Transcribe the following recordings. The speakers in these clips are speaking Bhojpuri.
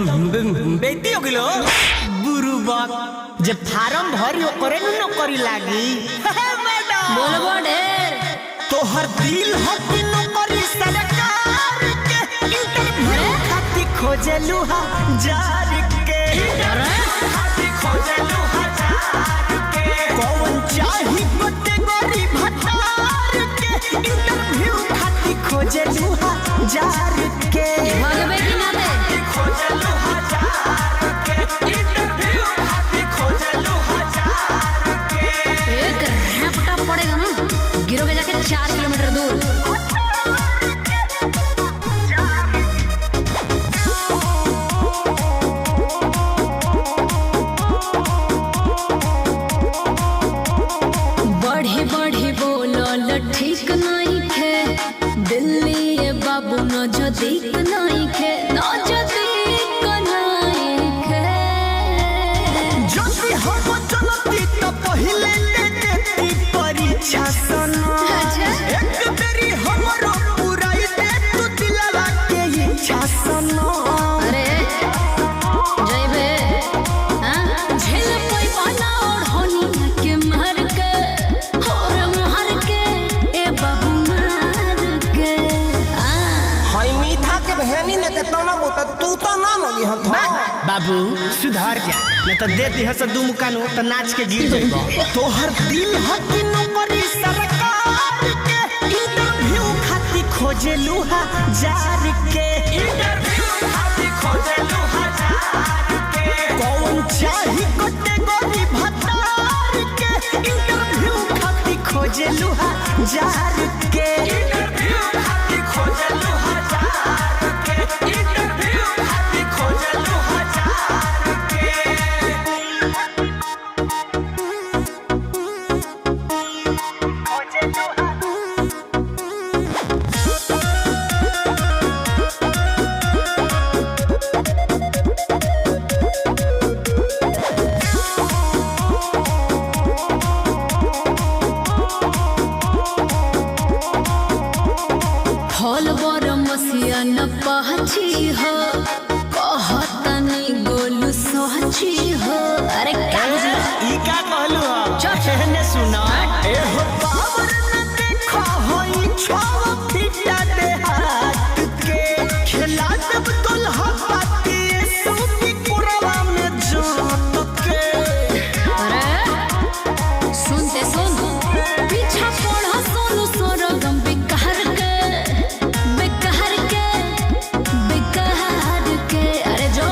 बेटी हो गिलो बुरुबक जे फार्म भरी करे न करी लागी मैडम बोलबो ढेर तोहर दिल हो कि नौकरी सरकार के इंटरव्यू खाती खोजलू हजार के खाती खोजलू हजार के कौन चाही कैटेगरी भतार के इंटरव्यू खाती खोजलू हजार के भगवे की ना दे खोजलू हजार के इंटरव्यू खाती खोजलू हजार के एक रैपटा पड़ेगा ना गिरोगे जाके 4 किलोमीटर दूर। बढ़ी बढ़ी बोलल ठीक नहीं खे दिल्ली बाबू न जदीक नहीं खे न जदीक नहीं खे जब हम चलती त पहिले ले देती परीक्षा सना एक बेरी हमरो पुराई दे तू दिलवा के इच्छा सना अरे जइबे हां झेल कोई पाना और होनी के मार के और मार के ए बाबू मार के हई मीठा के बहनी ने के तना बोत तू तो ना लगी हम बाबू सुधार जा न त देती हस दू मुकानो त नाच के गिर जाइबो तोहर दिल ह कि नौकरी सरकार के इंटरव्यू खाती खोजलू हजार के इंटरव्यू खाती खोजलू हजार के कौन चाही कैटेगरी भतार के इंटरव्यू खाती खोजलू हजार के इंटरव्यू खाती खोजलू हजार के इंटरव्यू खाती खोजलू हजार के फल बर मसिया न पहची हो कहतनी गोलू सहची हो अरे क्या ई का कहलू चुप। ने सुना ए हो पावर न देखो होई छवा फिटा दे हाथ के खिला जब दुल्हा पाती सूती कुरवा में जोत के अरे सुनते सुन पीछा पड़ा सोनू सोरगम बेकार के अरे जो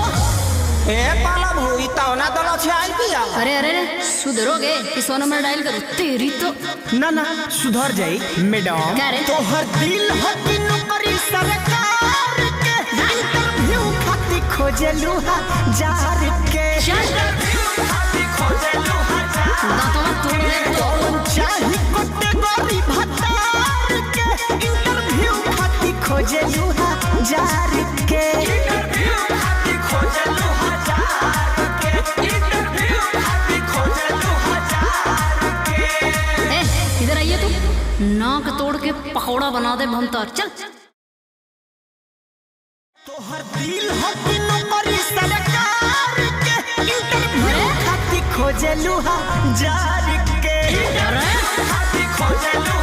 ए पाला भूई तौना दला छे आई पिया अरे अरे सुधरोगे किस नंबर डायल करूं तेरी तो ना ना सुधर जाई मैडम क्या रे? तोहर दिल ह कि नौकरी सरकार के इंटरव्यू खाती खोजलू हजार के इंटरव्यू खाती खोजलू हजार दांतवा तोड़ दे तो कौन चाही कैटेगरी भतार के इंटरव्यू खाती खोजलू हजार के इंटरव्यू खाती खोजलू हजार के इंटरव्यू खाती खोजलू हजार के ए इधर आइए तू नाक तोड़ के पकौड़ा बना दे भमता चल तोहर दिल ह कि नौकरी सरकार के इंटरव्यू खाती खोजलू हजार के अरे खाती खोजलू